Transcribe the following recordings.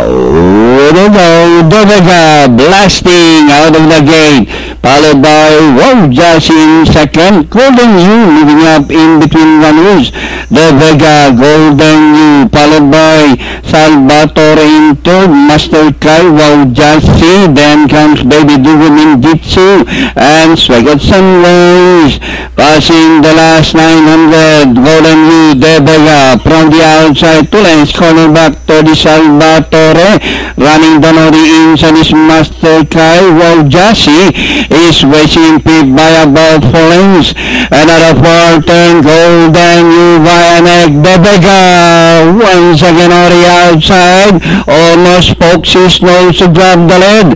There we go. De Vega blasting out of the gate, followed by Wojas in second. Golden U moving up in between runners. De Vega, Golden U, followed by Salvatore in third. Master Kai, Wojas C. Then comes Baby Dugan in Jitsu and Swagger Sunrise. Passing the last 900, Golden U, De Vega from the outside, 2 lengths, corner back to the Salvatore. Running down on the inside is Master Kai. Woljasi is racing fifth by about 4 lengths. Another 4 turn, Golden U by an egg. De Vega once again on the outside, almost pokes his nose to grab the lead.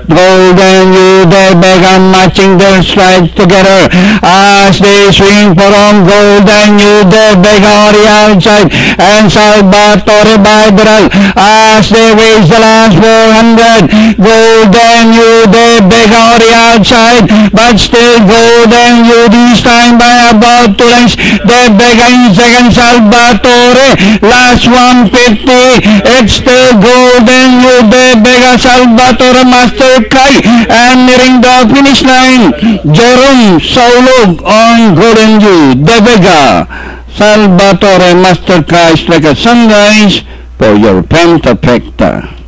Golden U, De Vega matching their strides together as they swing for on. Golden U, De Vega on the outside and Salvatore by the run as they raise the last 400. Golden U, De Vega on the outside, but still Golden U this time by about 2 lengths. De Vega in second, Salvatore last 150. It's still Golden U, De Vega, Salvatore, Master Kai, and nearing the finish line, Jerome Saulog on Golden U, De Vega, Salvatore, Master Kai, Striker Sunrise for your Pentapecta.